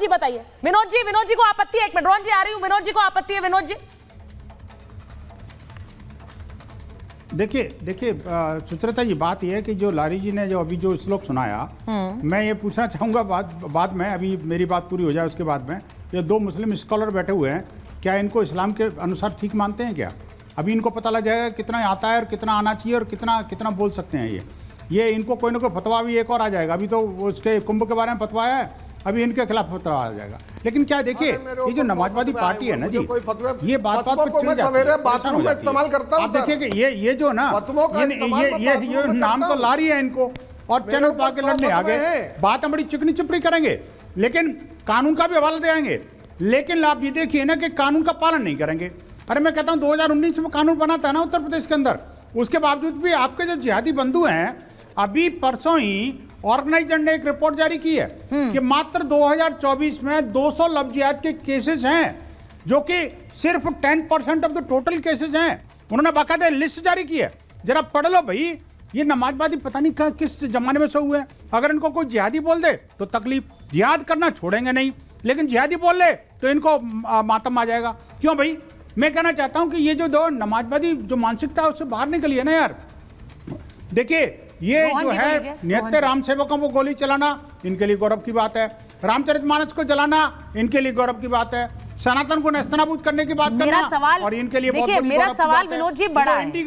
जी बताइए, विनोद जी को आपत्ति है? एक मिनट, रोहन जी आ रही हूं, विनोद जी को आपत्ति है? विनोद जी देखिए सुचरिता, ये बात यह है कि जो लारी जी ने जो अभी जो श्लोक सुनाया, मैं ये पूछना चाहूँगा बाद में, अभी मेरी बात पूरी हो जाए उसके बाद में, ये दो मुस्लिम स्कॉलर बैठे हुए हैं, क्या इनको इस्लाम के अनुसार ठीक मानते हैं क्या? अभी इनको पता लग जाएगा कितना आता है और कितना आना चाहिए और कितना बोल सकते हैं ये इनको कोई ना कोई फतवा भी एक और आ जाएगा। अभी तो उसके कुंभ के बारे में फतवा है, अभी इनके खिलाफ फतवा आ जाएगा। लेकिन क्या देखिए, ये जो नमाजवादी पार्टी है ना जी, ये बात पर चिढ़ जाती है, बाथरूम में इस्तेमाल करता हूं। आप देखिए कि ये जो ना ये नाम तो ला रही है इनको, और चैनल पा के लड़ने आ गए, बात हम बड़ी चिकनी चिपड़ी करेंगे, लेकिन कानून का भी हवाला देंगे। लेकिन आप ये देखिए ना कि कानून का पालन नहीं करेंगे। अरे मैं कहता हूं 2019 में कानून बना था ना उत्तर प्रदेश के अंदर, उसके बावजूद भी आपके जो जिहादी बंधु हैं, अभी परसों ही ऑर्गेनाइजर ने एक रिपोर्ट जारी की है कि मात्र 2024 में 200 लव जिहाद के केसेस हैं, जो कि सिर्फ 10% ऑफ द टोटल केसेस हैं। उन्होंने बाकायदा लिस्ट जारी की है, जरा पढ़ लो भाई। ये नमाजवादी पता नहीं किस जमाने में से हुए हैं। अगर इनको कोई जिहादी बोल दे तो तकलीफ, जिहाद करना छोड़ेंगे नहीं, लेकिन जिहादी बोल ले तो इनको मातम आ जाएगा। क्यों भाई? मैं कहना चाहता हूं कि ये जो दो नमाजवादी जो मानसिकता है उससे बाहर निकलिए ना यार। देखिए ये जो है निहत्थे राम सेवकों को गोली चलाना, इनके लिए गौरव की बात है। रामचरितमानस को जलाना, इनके लिए गौरव की बात है। सनातन को नेस्तनाबूद करने की बात करना, और इनके लिए देखिए मेरा सवाल विनोद जी बड़ा है,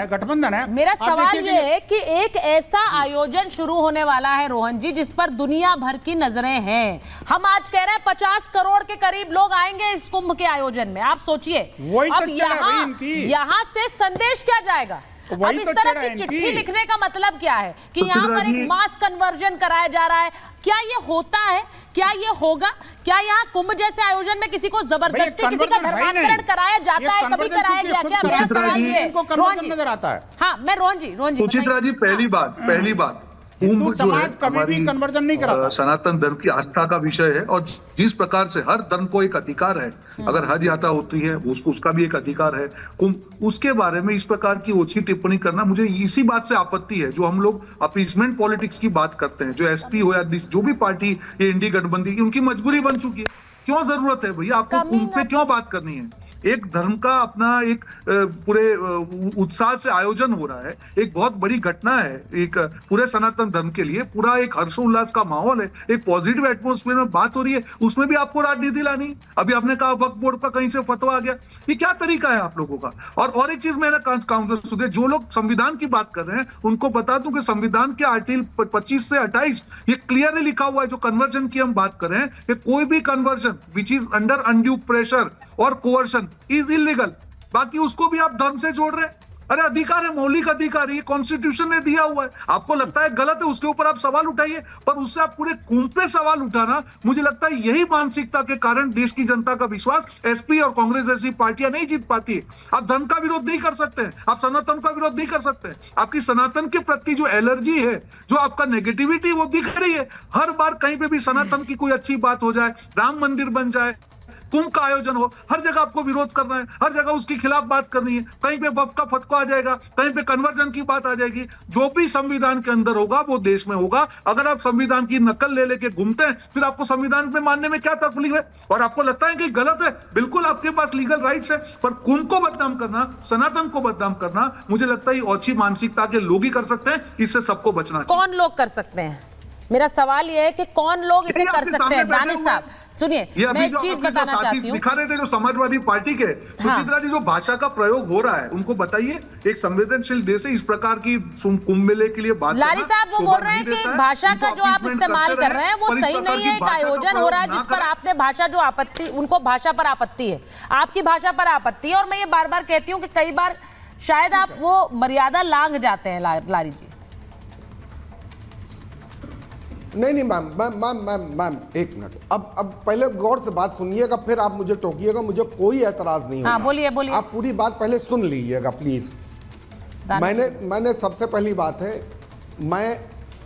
गठबंधन है। मेरा सवाल ये है कि एक ऐसा आयोजन शुरू होने वाला है रोहन जी, जिस पर दुनिया भर की नजरें हैं। हम आज कह रहे हैं 50 करोड़ के करीब लोग आएंगे इस कुंभ के आयोजन में। आप सोचिए, अब यहाँ से संदेश क्या जाएगा? अब इस तरह की चिट्ठी लिखने का मतलब क्या है कि यहाँ पर एक मास कन्वर्जन कराया जा रहा है? क्या ये होता है? क्या ये होगा? क्या यहाँ कुंभ जैसे आयोजन में किसी को जबरदस्ती किसी का धर्मांतरण कराया जाता है? कभी कराया गया क्या? मेरा सवाल ये नजर आता है। हाँ, मैं रोहन जी सुचित्रा जी, पहली बात कुंभ जो है हमारी कन्वर्जन नहीं करा, सनातन धर्म की आस्था का विषय है, और जिस प्रकार से हर धर्म को एक अधिकार है, अगर हज यात्रा होती है उसका भी एक अधिकार है। कुंभ, उसके बारे में इस प्रकार की ओछी टिप्पणी करना, मुझे इसी बात से आपत्ति है। जो हम लोग अपीसमेंट पॉलिटिक्स की बात करते हैं, जो एसपी हो या जो भी पार्टी, ये इंडी गठबंधन, उनकी मजबूरी बन चुकी है। क्यों जरूरत है भैया आपको कुंभ पे क्यों बात करनी है? एक धर्म का अपना एक पूरे उत्साह से आयोजन हो रहा है, एक बहुत बड़ी घटना है, एक पूरे सनातन धर्म के लिए पूरा एक हर्षोल्लास का माहौल है, एक पॉजिटिव एटमॉस्फेयर में बात हो रही है, उसमें भी आपको राजनीति लानी। अभी आपने कहा वक्फ बोर्ड का कहीं से फतवा आ गया, ये क्या तरीका है आप लोगों का? और एक चीज मैंने काउंटर, जो लोग संविधान की बात कर रहे हैं उनको बता दूं कि संविधान के आर्टिकल 25 से 28 ये क्लियरली लिखा हुआ है, जो कन्वर्जन की हम बात कर रहे हैं, कि कोई भी conversion which is under undue pressure और कोवर्शन इज इलीगल। बाकी उसको भी आप धर्म से जोड़ रहे हैं। अरे अधिकार है, मौलिक अधिकार है, ये कॉन्स्टिट्यूशन ने दिया हुआ है। आपको लगता है गलत है, उसके ऊपर आप सवाल उठाइए, पर उससे आप पूरे कुंभ पे सवाल उठाना, मुझे लगता है यही मानसिकता के कारण देश की जनता का विश्वास एसपी और कांग्रेस जैसी पार्टियां नहीं जीत पाती है। आप धर्म का विरोध नहीं कर सकते हैं, आप सनातन का विरोध नहीं कर सकते हैं। आपकी सनातन के प्रति जो एलर्जी है, जो आपका नेगेटिविटी, वो दिख रही है। हर बार कहीं पे भी सनातन की कोई अच्छी बात हो जाए, राम मंदिर बन जाए, कुंभ का आयोजन हो, हर जगह आपको विरोध करना है, हर जगह उसके खिलाफ बात करनी है। कहीं पे वक्फ का फतवा आ जाएगा, कहीं पे कन्वर्जन की बात आ जाएगी। जो भी संविधान के अंदर होगा वो देश में होगा। अगर आप संविधान की नकल ले लेके घूमते हैं, फिर आपको संविधान पे मानने में क्या तकलीफ है? और आपको लगता है कि गलत है, बिल्कुल आपके पास लीगल राइट्स है, पर कुंभ को बदनाम करना, सनातन को बदनाम करना, मुझे लगता है ये ओछी मानसिकता के लोग ही कर सकते हैं। इससे सबको बचना चाहिए। कौन लोग कर सकते हैं? मेरा सवाल ये है कि कौन लोग इसे कर सकते हैं? दानिश साहब सुनिए, मैं एक चीज बताना चाहती हूँ। दिखा रहे थे जो समाजवादी पार्टी के सुचित्रा जी, जो भाषा का प्रयोग हो रहा है, उनको बताइए एक संवेदनशील देश है, इस प्रकार की कुंभ मेले के लिए बात लारी साहब वो बोल रहे हैं कि भाषा का जो आप इस्तेमाल कर रहे हैं वो सही नहीं है। एक आयोजन हो रहा है जिस पर आपने भाषा जो आपत्ति, उनको भाषा पर आपत्ति है, आपकी भाषा पर आपत्ति है। और मैं ये बार बार कहती हूँ कि कई बार शायद आप वो मर्यादा लांघ जाते हैं लारी जी। नहीं मैम एक मिनट, अब पहले गौर से बात सुनिएगा, फिर आप मुझे टोकिएगा। मुझे कोई एतराज नहीं होगा। हाँ, बोलिए। आप पूरी बात पहले सुन लीजिएगा प्लीज। मैंने सबसे पहली बात है, मैं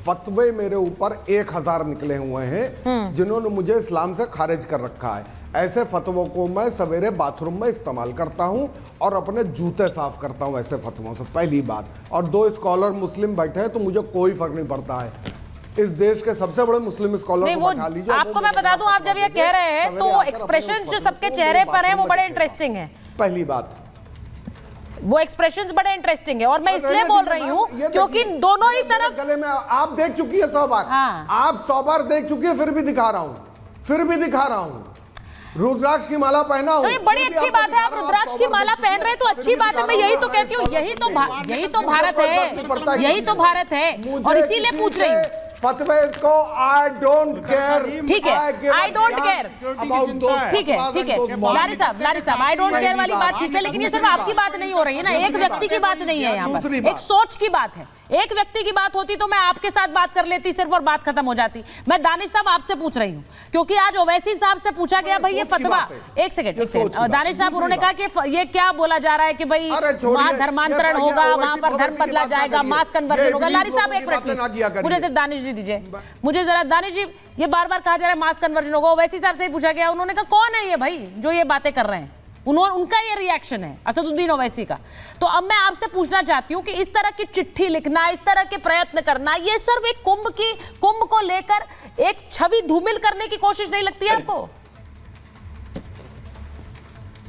फतवे मेरे ऊपर 1000 निकले हुए हैं जिन्होंने मुझे इस्लाम से खारिज कर रखा है। ऐसे फतवों को मैं सवेरे बाथरूम में इस्तेमाल करता हूं और अपने जूते साफ करता हूं ऐसे फतवों से, पहली बात। और 2 स्कॉलर मुस्लिम बैठे हैं तो मुझे कोई फर्क नहीं पड़ता है। इस देश के सबसे बड़े मुस्लिम स्कॉलर नहीं, को वो बैठा लीजिए। आपको मैं बता दूं, आप जब ये कह रहे हैं तो एक्सप्रेशंस जो सबके चेहरे पर हैं वो बड़े इंटरेस्टिंग हैं। पहली बात, वो एक्सप्रेशंस बड़े इंटरेस्टिंग है और मैं इसलिए बोल रही हूँ क्योंकि दोनों ही तरफ गले में आप देख चुकी है 100 बार। हाँ। आप 100 बार देख चुकी है, फिर भी दिखा रहा हूं, रुद्राक्ष की माला पहना हूं। तो ये बड़ी अच्छी बात है, आप रुद्राक्ष की माला पहन रहे हैं तो अच्छी बात है। मैं यही तो कहती हूँ, यही तो भारत है, यही तो भारत है और इसीलिए पूछ रही हूँ। फतवे को आई डोंट केयर, ठीक है, आई डोंट केयर, ठीक है लारी साहब आई डोंट केयर वाली बात ठीक है, लेकिन ये सिर्फ आपकी बात नहीं हो रही है ना, एक व्यक्ति की बात नहीं है यहाँ पर, एक सोच की बात है। एक व्यक्ति की बात होती तो मैं आपके साथ बात कर लेती सिर्फ और बात खत्म हो जाती। मैं दानिश साहब आपसे पूछ रही हूँ क्योंकि आज ओवैसी साहब से पूछा गया भाई ये फतवा, एक सेकंड दानिश साहब, उन्होंने कहा कि ये क्या बोला जा रहा है कि भाई वहां धर्मांतरण होगा, वहां पर धर्म बदला जाएगा, मास कन्वर्जन होगा। लारी साहब एक मिनट प्लीज, मुझे सिर्फ दानिश जी दीजिए, मुझे जरा दानिश जी, ये बार बार कहा जा रहा है मास कन्वर्जन होगा, ओवैसी साहब से पूछा गया, उन्होंने कहा कौन है ये भाई जो ये बातें कर रहे हैं, उनका ये रिएक्शन है असदुद्दीन ओवैसी का। तो अब मैं आपसे पूछना चाहती हूं कि इस तरह की चिट्ठी लिखना, इस तरह के प्रयत्न करना, ये सिर्फ एक कुंभ को लेकर एक छवि धूमिल करने की कोशिश नहीं लगती है आपको?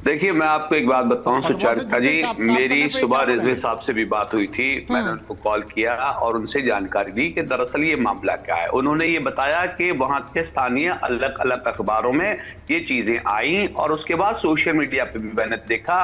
देखिए, मैं आपको एक बात बताऊं सुचरिता जी, मेरी सुबह रिजवी साहब से भी बात हुई थी, मैंने उनको कॉल किया और उनसे जानकारी ली कि दरअसल ये मामला क्या है। उन्होंने ये बताया कि वहां के स्थानीय अलग अलग अखबारों में ये चीजें आई और उसके बाद सोशल मीडिया पे भी मैंने देखा,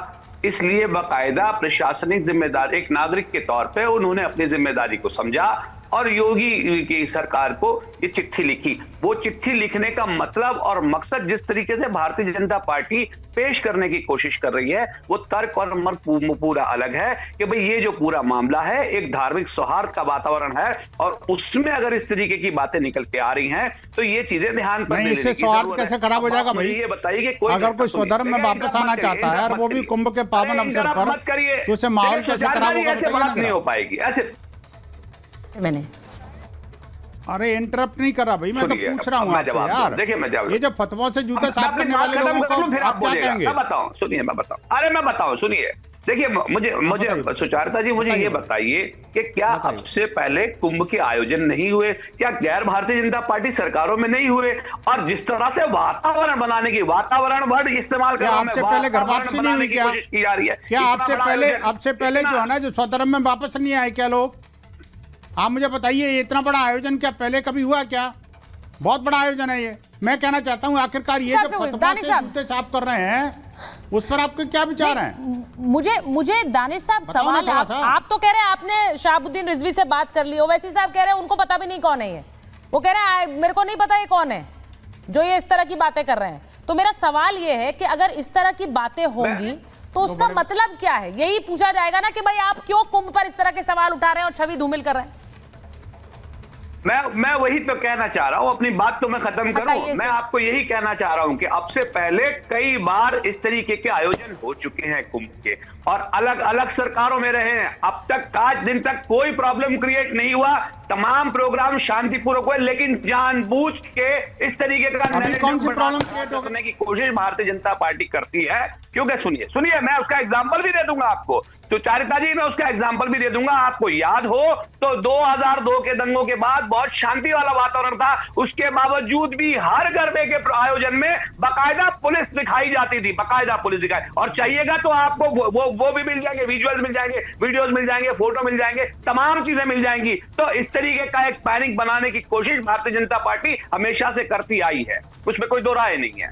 इसलिए बाकायदा प्रशासनिक जिम्मेदारी, एक नागरिक के तौर पे उन्होंने अपनी जिम्मेदारी को समझा और योगी की सरकार को ये चिट्ठी लिखी। वो चिट्ठी लिखने का मतलब और मकसद जिस तरीके से भारतीय जनता पार्टी पेश करने की कोशिश कर रही है, वो तर्क और मर्म पूरा अलग है कि भाई ये जो पूरा मामला है एक धार्मिक सौहार्द का वातावरण है और उसमें अगर इस तरीके की बातें निकल के आ रही हैं तो ये चीजें ध्यान पर नहीं, इससे सौहार्द कैसे खराब हो जाएगा भाई? ये बताइए कि अगर कोई स्वधर्म में वापस आना चाहता है और वो भी कुंभ के पावन अवसर पर, तो उससे माहौल कैसे खराब होगा? ऐसे बात नहीं हो पाएगी ऐसे। मैंने अरे इंटरप्ट नहीं करा भाई, मैं तो पूछ रहा हूँ आपसे यार। देखिए मैं जवाब, ये जो फतवा से जूता साफ करने वाले लोगों को आप क्या कहेंगे? मैं बताऊं, सुनिए मैं बताऊं, अरे मैं बताऊं, सुनिए। देखिए मुझे सुचारिता जी, मुझे ये बताइए कि क्या अब से पहले कुंभ के आयोजन नहीं हुए? क्या गैर भारतीय जनता पार्टी सरकारों में नहीं हुए? और जिस तरह से वातावरण बनाने की, वातावरण वर्ड इस्तेमाल कर आपसे पहले घर वापसी नहीं हुई क्या? की जा रही है क्या आपसे पहले जो है ना, जो स्वधर्म में वापस नहीं आए क्या लोग? आप मुझे बताइए, इतना बड़ा आयोजन क्या पहले कभी हुआ क्या? बहुत बड़ा आयोजन है ये। मैं कहना चाहता हूँ आखिरकार ये जो फतवा से जूते साफ कर रहे हैं उस पर आपके क्या विचार हैं? मुझे दानिश साहब सवाल, आप तो कह रहे हैं आपने शहाबुद्दीन रिजवी से बात कर ली, ओवैसी साहब कह रहे हैं उनको पता भी नहीं कौन है ये, वो कह रहे हैं मेरे को नहीं पता ये कौन है जो ये इस तरह की बातें कर रहे हैं। तो मेरा सवाल ये है कि अगर इस तरह की बातें होंगी तो उसका मतलब क्या है? यही पूछा जाएगा ना कि भाई आप क्यों कुंभ पर इस तरह के सवाल उठा रहे हैं और छवि धूमिल कर रहे हैं। मैं वही तो कहना चाह रहा हूं, अपनी बात तो मैं खत्म करूं। मैं आपको यही कहना चाह रहा हूं कि अब से पहले कई बार इस तरीके के आयोजन हो चुके हैं कुंभ के और अलग अलग सरकारों में रहे हैं। अब तक आज दिन तक कोई प्रॉब्लम क्रिएट नहीं हुआ, तमाम प्रोग्राम शांतिपूर्वक हुए, लेकिन जानबूझ के इस तरीके का करने की कोशिश भारतीय जनता पार्टी करती है। क्योंकि सुनिए मैं उसका एग्जाम्पल भी दे दूंगा आपको, तो चारिता जी मैं उसका एग्जाम्पल भी दे दूंगा। आपको याद हो तो 2002 के दंगों के बाद बहुत शांति वाला वातावरण था, उसके बावजूद भी हर गरबे के आयोजन में बाकायदा पुलिस दिखाई जाती थी, बाकायदा पुलिस दिखाई। और चाहिएगा तो आपको वो भी मिल जाएंगे, विजुअल्स मिल जाएंगे, वीडियोस मिल जाएंगे, फोटो मिल जाएंगे, तमाम चीजें मिल जाएंगी। तो इस तरीके का एक पैनिक बनाने की कोशिश भारतीय जनता पार्टी हमेशा से करती आई है, उसमें कोई दो राय नहीं है।